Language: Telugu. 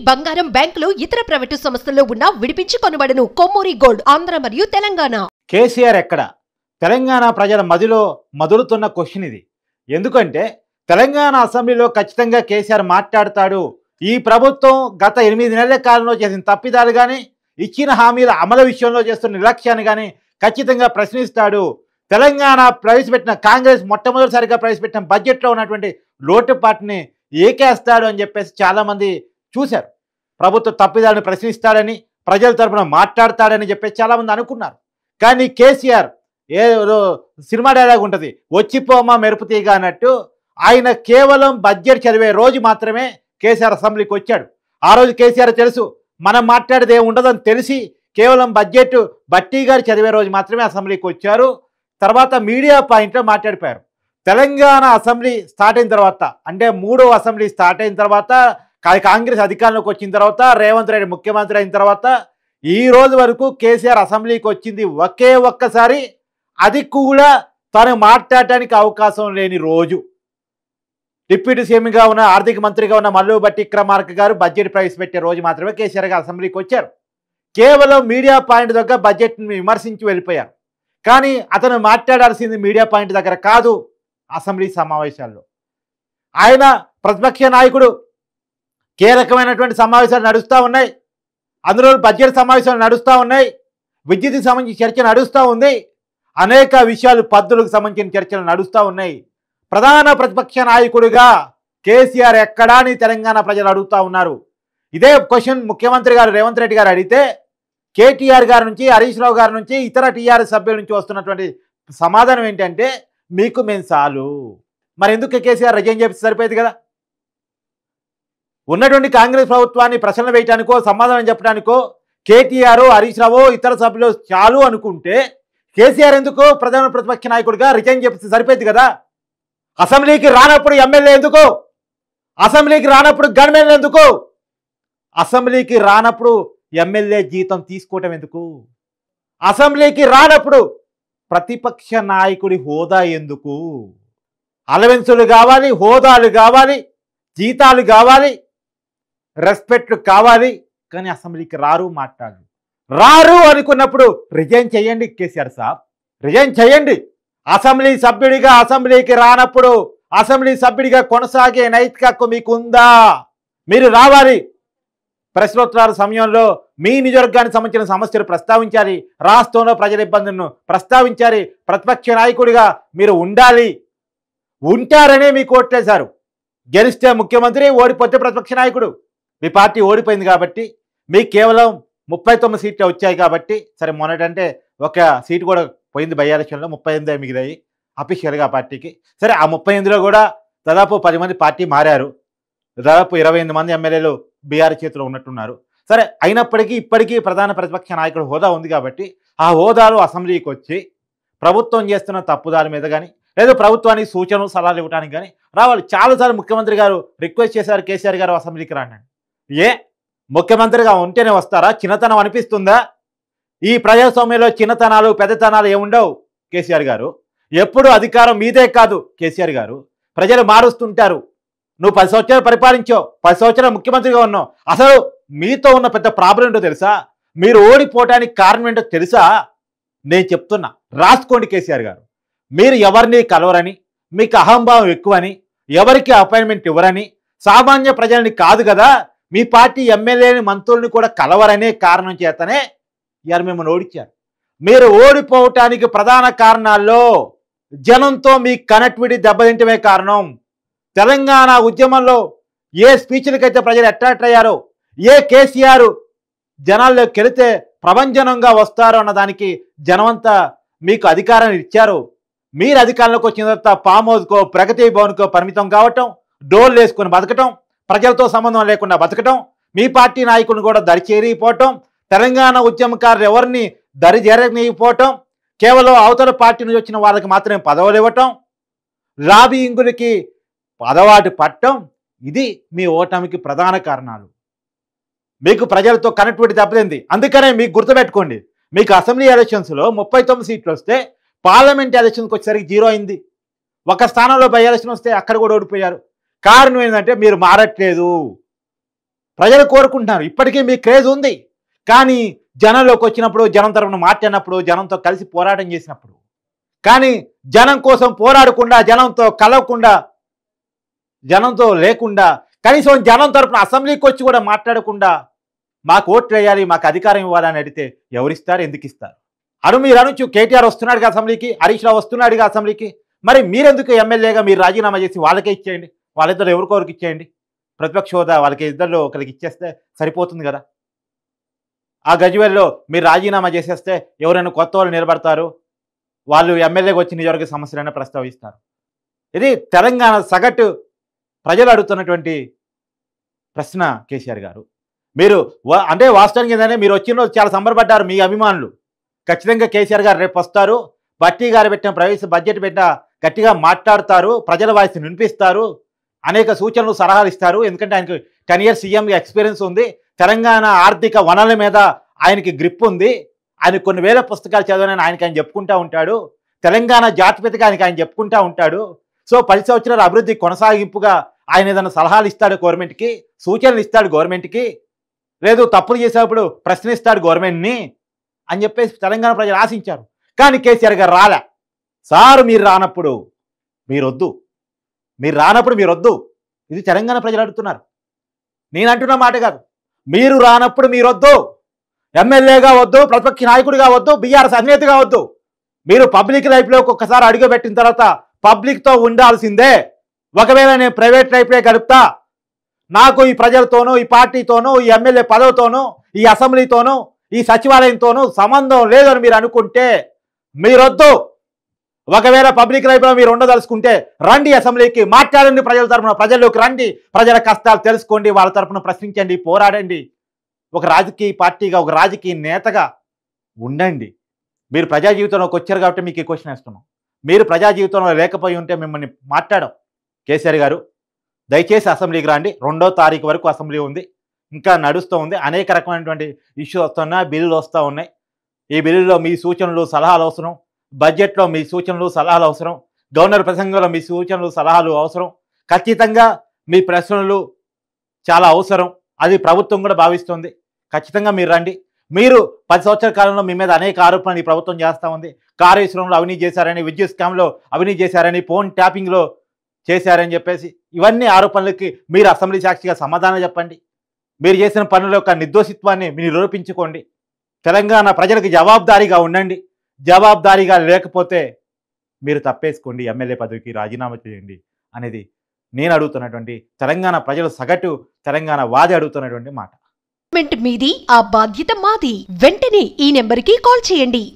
బంగారం, బ్యాంకులు, ఇతర ప్రైవేటు సంస్థల్లో ఉన్న విడిపించి కొనబడును. కొమ్మూరి గోల్డ్, ఆంధ్ర మరియు తెలంగాణ. కేసీఆర్ ఎక్కడ? తెలంగాణ ప్రజల మదిలో మదులుతున్న క్వశ్చన్ ఇది. ఎందుకంటే తెలంగాణ అసెంబ్లీలో ఖచ్చితంగా కేసీఆర్ మాట్లాడతాడు. ఈ ప్రభుత్వం గత 8 నెలల కాలంలో చేసిన తప్పిదాలు కానీ, ఇచ్చిన హామీల అమలు విషయంలో చేస్తున్న నిర్లక్ష్యాన్ని కానీ ఖచ్చితంగా ప్రశ్నిస్తాడు. తెలంగాణ ప్రవేశపెట్టిన కాంగ్రెస్ మొట్టమొదటిసారిగా ప్రవేశపెట్టిన బడ్జెట్లో ఉన్నటువంటి లోటుపాటుని ఏకేస్తాడు అని చెప్పేసి చాలామంది చూశారు. ప్రభుత్వ తప్పిదాలను ప్రశ్నిస్తాడని, ప్రజల తరఫున మాట్లాడతాడని చెప్పేసి చాలామంది అనుకున్నారు. కానీ కేసీఆర్ ఏదో సినిమా డైలాగ్ ఉంటుంది, వచ్చిపోమా మెరుపు తీగ అన్నట్టు ఆయన కేవలం బడ్జెట్ చదివే రోజు మాత్రమే కేసీఆర్ అసెంబ్లీకి వచ్చాడు. ఆ రోజు కేసీఆర్ తెలుసు మనం మాట్లాడేది ఏమి ఉండదని తెలిసి కేవలం బడ్జెట్ బట్టి గారు చదివే రోజు మాత్రమే అసెంబ్లీకి వచ్చారు. తర్వాత మీడియా పాయింట్లో మాట్లాడిపోయారు. తెలంగాణ అసెంబ్లీ స్టార్ట్ అయిన తర్వాత, అంటే 3వ అసెంబ్లీ స్టార్ట్ అయిన తర్వాత, కాంగ్రెస్ అధికారంలోకి వచ్చిన తర్వాత, రేవంత్ రెడ్డి ముఖ్యమంత్రి అయిన తర్వాత ఈ రోజు వరకు కేసీఆర్ అసెంబ్లీకి వచ్చింది ఒకే ఒక్కసారి. అది కూడా తను మాట్లాడటానికి అవకాశం లేని రోజు. డిప్యూటీ సీఎంగా ఉన్న, ఆర్థిక మంత్రిగా ఉన్న మల్లు భట్టి విక్రమార్క గారు బడ్జెట్ ప్రవేశపెట్టే రోజు మాత్రమే కేసీఆర్ గారు అసెంబ్లీకి వచ్చారు. కేవలం మీడియా పాయింట్ దగ్గర బడ్జెట్ని విమర్శించి వెళ్ళిపోయారు. కానీ అతను మాట్లాడాల్సింది మీడియా పాయింట్ దగ్గర కాదు, అసెంబ్లీ సమావేశాల్లో. ఆయన ప్రతిపక్ష నాయకుడు, కీలకమైనటువంటి సమావేశాలు నడుస్తూ ఉన్నాయి. అందులో బడ్జెట్ సమావేశాలు నడుస్తూ ఉన్నాయి, విద్యుత్కి సంబంధించిన చర్చ నడుస్తూ ఉంది, అనేక విషయాలు పద్ధతులకు సంబంధించిన చర్చలు నడుస్తూ ఉన్నాయి. ప్రధాన ప్రతిపక్ష నాయకుడిగా కేసీఆర్ ఎక్కడా అని తెలంగాణ ప్రజలు అడుగుతూ ఉన్నారు. ఇదే క్వశ్చన్ ముఖ్యమంత్రి గారు రేవంత్ రెడ్డి గారు అడిగితే కేటీఆర్ గారి నుంచి, హరీష్ రావు గారి నుంచి, ఇతర టీఆర్ఎస్ సభ్యుల నుంచి వస్తున్నటువంటి సమాధానం ఏంటంటే మీకు మేము చాలు. మరి ఎందుకు కేసీఆర్ రిజైన్ చేస్తే సరిపోయేది కదా? ఉన్నటువంటి కాంగ్రెస్ ప్రభుత్వాన్ని ప్రశ్నలు వేయటానికో, సమాధానం చెప్పడానికో కేటీఆర్, హరీష్ రావు, ఇతర సభ్యులు చాలు అనుకుంటే కేసీఆర్ ఎందుకు ప్రధాన ప్రతిపక్ష నాయకుడిగా రిజైన్ చేస్తే సరిపోయేది కదా? అసెంబ్లీకి రానప్పుడు ఎమ్మెల్యే ఎందుకు? అసెంబ్లీకి రానప్పుడు గవర్నమెంట్ ఎందుకు? అసెంబ్లీకి రానప్పుడు ఎమ్మెల్యే జీతం తీసుకోవటం ఎందుకు? అసెంబ్లీకి రానప్పుడు ప్రతిపక్ష నాయకుడి హోదా ఎందుకు? అలవెన్సులు కావాలి, హోదాలు కావాలి, జీతాలు కావాలి, రెస్పెక్ట్లు కావాలి. కానీ అసెంబ్లీకి రారు, మాట్లాడరు. రారు అనుకున్నప్పుడు రిజైన్ చేయండి కేసీఆర్ సాబ్, రిజైన్ చేయండి. అసెంబ్లీ సభ్యుడిగా అసెంబ్లీకి రానప్పుడు అసెంబ్లీ సభ్యుడిగా కొనసాగే నైతిక హక్కు మీకు ఉందా? మీరు రావాలి. ప్రశ్నోత్తరాల సమయంలో మీ నియోజకవర్గానికి సంబంధించిన సమస్యలు ప్రస్తావించాలి, రాష్ట్రంలో ప్రజల ఇబ్బందులను ప్రస్తావించాలి. ప్రతిపక్ష నాయకుడిగా మీరు ఉండాలి. ఉంటారనే మీకు ఓట్లేశారు. గెలిస్తే ముఖ్యమంత్రి, ఓడిపోతే ప్రతిపక్ష నాయకుడు. మీ పార్టీ ఓడిపోయింది కాబట్టి, మీకు కేవలం 39 సీట్లు వచ్చాయి కాబట్టి, సరే మొన్నటంటే ఒక సీటు కూడా పోయింది బై ఎలక్షన్లో, 38 మిగిలాయి అఫీషియల్గా పార్టీకి. సరే ఆ 38లో కూడా దాదాపు 10 మంది పార్టీ మారారు, దాదాపు 28 మంది ఎమ్మెల్యేలు బీఆర్ చేతిలో ఉన్నట్టున్నారు. సరే అయినప్పటికీ ఇప్పటికీ ప్రధాన ప్రతిపక్ష నాయకుడు హోదా ఉంది కాబట్టి ఆ హోదాలో అసెంబ్లీకి వచ్చి ప్రభుత్వం చేస్తున్న తప్పుదాల మీద కానీ, లేదా ప్రభుత్వానికి సూచనలు సలహాలు ఇవ్వడానికి కానీ రావాలి. చాలాసార్లు ముఖ్యమంత్రి గారు రిక్వెస్ట్ చేశారు, కేసీఆర్ గారు అసెంబ్లీకి రాండి. ఏ ముఖ్యమంత్రిగా ఉంటేనే వస్తారా? చిన్నతనం అనిపిస్తుందా? ఈ ప్రజాస్వామ్యంలో చిన్నతనాలు పెద్దతనాలు ఏముండవు. కేసీఆర్ గారు ఎప్పుడు అధికారం మీదే కాదు. కేసీఆర్ గారు ప్రజలు మారుస్తుంటారు. నువ్వు 10 సంవత్సరాలు పరిపాలించావు, 10 సంవత్సరాలు ముఖ్యమంత్రిగా ఉన్నావు. అసలు మీతో ఉన్న పెద్ద ప్రాబ్లం ఏంటో తెలుసా? మీరు ఓడిపోవటానికి కారణం ఏంటో తెలుసా? నేను చెప్తున్నా, రాసుకోండి. కేసీఆర్ గారు మీరు ఎవరిని కలవరని, మీకు అహంభావం ఎక్కువని, ఎవరికి అపాయింట్మెంట్ ఇవ్వరని, సామాన్య ప్రజల్ని కాదు కదా మీ పార్టీ ఎమ్మెల్యేని, మంత్రుల్ని కూడా కలవరనే కారణం చేతనే ఇవాళ మిమ్మల్ని ఓడించారు. మీరు ఓడిపోవటానికి ప్రధాన కారణాల్లో జనంతో మీ కనెక్టివిటీ దెబ్బతింటమే కారణం. తెలంగాణ ఉద్యమంలో ఏ స్పీచ్లకైతే ప్రజలు అట్రాక్ట్ అయ్యారో, ఏ కేసీఆర్ జనాల్లోకి వెళితే ప్రభంజనంగా వస్తారో అన్నదానికి జనమంతా మీకు అధికారాన్ని ఇచ్చారు. మీరు అధికారంలోకి వచ్చిన తర్వాత ఫామ్ హౌస్కో, ప్రగతి భవన్కో పరిమితం కావటం, డోర్లు వేసుకొని బతకటం, ప్రజలతో సంబంధం లేకుండా బతకటం, మీ పార్టీ నాయకులను కూడా దరిచేరిపోవటం, తెలంగాణ ఉద్యమకారులు ఎవరిని దరి చేరనిపోవటం, కేవలం అవతల పార్టీ నుంచి వచ్చిన వాళ్ళకి మాత్రమే పదవులు ఇవ్వటం, లాబియింగులకి పదవాటు పట్టడం, ఇది మీ ఓటమికి ప్రధాన కారణాలు. మీకు ప్రజలతో కనెక్టివిటీ దెబ్బతింది. అందుకనే మీకు గుర్తుపెట్టుకోండి, మీకు అసెంబ్లీ ఎలక్షన్స్లో 39 సీట్లు వస్తే పార్లమెంట్ ఎలక్షన్కి వచ్చేసరికి 0 అయింది. ఒక స్థానంలో బై ఎలక్షన్ వస్తే అక్కడ కూడా ఓడిపోయారు. కారణం ఏంటంటే మీరు మారట్లేదు. ప్రజలు కోరుకుంటున్నారు. ఇప్పటికీ మీ క్రేజ్ ఉంది. కానీ జనంలోకి వచ్చినప్పుడు, జనం తరపున మాట్లాడినప్పుడు, జనంతో కలిసి పోరాటం చేసినప్పుడు, కానీ జనం కోసం పోరాడకుండా, జనంతో కలవకుండా, జనంతో లేకుండా, కనీసం జనం తరపున అసెంబ్లీకి వచ్చి కూడా మాట్లాడకుండా మాకు ఓట్లు వేయాలి, మాకు అధికారం ఇవ్వాలని అడిగితే ఎవరిస్తారు, ఎందుకు ఇస్తారు? మీరు అనొచ్చు కేటీఆర్ వస్తున్నాడుగా అసెంబ్లీకి, హరీష్ రావు వస్తున్నాడుగా అసెంబ్లీకి, మరి మీరెందుకు ఎమ్మెల్యేగా మీరు రాజీనామా చేసి వాళ్ళకే ఇచ్చేయండి, వాళ్ళిద్దరు ఎవరికొరికి ఇచ్చేయండి, ప్రతిపక్ష హోదా వాళ్ళకి ఇద్దరిలో ఒకరికి ఇచ్చేస్తే సరిపోతుంది కదా. ఆ గజ్వేల్లో మీరు రాజీనామా చేసేస్తే ఎవరైనా కొత్త వాళ్ళు నిలబడతారు, వాళ్ళు ఎమ్మెల్యేకి వచ్చి నిజవర్గ సమస్యలైనా ప్రస్తావిస్తారు. ఇది తెలంగాణ సగటు ప్రజలు అడుగుతున్నటువంటి ప్రశ్న. కేసీఆర్ గారు మీరు అంటే వాస్తవానికి ఏంటంటే మీరు వచ్చిన రోజు చాలా సంబరపడ్డారు మీ అభిమానులు. ఖచ్చితంగా కేసీఆర్ గారు రేపు వస్తారు, బట్టి గారు పెట్టిన బడ్జెట్ పెట్టిన గట్టిగా మాట్లాడతారు, ప్రజల వాయిస్ వినిపిస్తారు, అనేక సూచనలు సలహాలు ఇస్తారు. ఎందుకంటే ఆయనకి 10 years సీఎం ఎక్స్పీరియన్స్ ఉంది, తెలంగాణ ఆర్థిక వనరుల మీద ఆయనకి గ్రిప్ ఉంది, ఆయన కొన్ని వేల పుస్తకాలు చదవనని ఆయన చెప్పుకుంటూ ఉంటాడు, తెలంగాణ జాతిపితగా ఆయన చెప్పుకుంటూ ఉంటాడు. సో 10 సంవత్సరాల అభివృద్ధి కొనసాగింపుగా ఆయన ఏదైనా సలహాలు ఇస్తాడు గవర్నమెంట్కి, సూచనలు ఇస్తాడు గవర్నమెంట్కి, లేదు తప్పులు చేసేటప్పుడు ప్రశ్నిస్తాడు గవర్నమెంట్ని అని చెప్పేసి తెలంగాణ ప్రజలు ఆశించారు. కానీ కేసీఆర్ గారు రాలే. సార్ మీరు రానప్పుడు మీరొద్దు, మీరు రానప్పుడు మీరొద్దు, ఇది తెలంగాణ ప్రజలు అడుగుతున్నారు. నేను అంటున్న మాట కాదు, మీరు రానప్పుడు మీరొద్దు, ఎమ్మెల్యేగా వద్దు, ప్రతిపక్ష నాయకుడిగా వద్దు, బీఆర్ఎస్ అధినేతగా వద్దు, మీరు పబ్లిక్ లైఫ్లోకి ఒక్కసారి అడుగు పెట్టిన తర్వాత పబ్లిక్తో ఉండాల్సిందే. ఒకవేళ నేను ప్రైవేట్ లైఫ్లో గడుపుతా, నాకు ఈ ప్రజలతోనూ, ఈ పార్టీతోనూ, ఈ ఎమ్మెల్యే పదవితోనూ, ఈ అసెంబ్లీతోనూ, ఈ సచివాలయంతోనూ సంబంధం లేదని మీరు అనుకుంటే మీరొద్దు. ఒకవేళ పబ్లిక్ లైఫ్లో మీరు ఉండదలుచుకుంటే రండి, అసెంబ్లీకి మాట్లాడండి, ప్రజల తరపున ప్రజల్లోకి రండి, ప్రజల కష్టాలు తెలుసుకోండి, వాళ్ళ తరపున ప్రశ్నించండి, పోరాడండి, ఒక రాజకీయ పార్టీగా, ఒక రాజకీయ నేతగా ఉండండి. మీరు ప్రజా జీవితంలోకి వచ్చారు కాబట్టి మీకు ఈ క్వశ్చన్ వేస్తున్నాం. మీరు ప్రజా జీవితంలో లేకపోయి ఉంటే మిమ్మల్ని మాట్లాడం. కేసీఆర్ గారు దయచేసి అసెంబ్లీకి రండి, 2వ తారీఖు వరకు అసెంబ్లీ ఉంది, ఇంకా నడుస్తూ ఉంది, అనేక రకమైనటువంటి ఇష్యూస్ వస్తున్నాయి, బిల్లులు వస్తూ ఉన్నాయి. ఈ బిల్లులో మీ సూచనలు సలహాలు అవసరం, బడ్జెట్లో మీ సూచనలు సలహాలు అవసరం, గవర్నర్ ప్రసంగంలో మీ సూచనలు సలహాలు అవసరం, ఖచ్చితంగా మీ ప్రశ్నలు చాలా అవసరం, అది ప్రభుత్వం కూడా భావిస్తుంది. ఖచ్చితంగా మీరు రండి. మీరు 10 సంవత్సరాల కాలంలో మీ మీద అనేక ఆరోపణలు ఈ ప్రభుత్వం చేస్తూ ఉంది. కాళేశ్వరంలో అవినీతి చేశారని, విద్యుత్ స్కామ్లో అవినీతి చేశారని, ఫోన్ ట్యాపింగ్లో చేశారని చెప్పేసి ఇవన్నీ ఆరోపణలకి మీరు అసెంబ్లీ సాక్షిగా సమాధానం చెప్పండి. మీరు చేసిన పనుల యొక్క నిర్దోషిత్వాన్ని మీరు నిరూపించుకోండి. తెలంగాణ ప్రజలకు జవాబుదారీగా ఉండండి. జవాబుదారీగా లేకపోతే మీరు తప్పేసుకోండి, ఎమ్మెల్యే పదవికి రాజీనామా చేయండి అనేది నేను అడుగుతున్నటువంటి, తెలంగాణ ప్రజలు సగటు తెలంగాణ వాది అడుగుతున్నటువంటి మాట. మీది, ఆ బాధ్యత మాది. వెంటనే ఈ నెంబర్కి కాల్ చేయండి.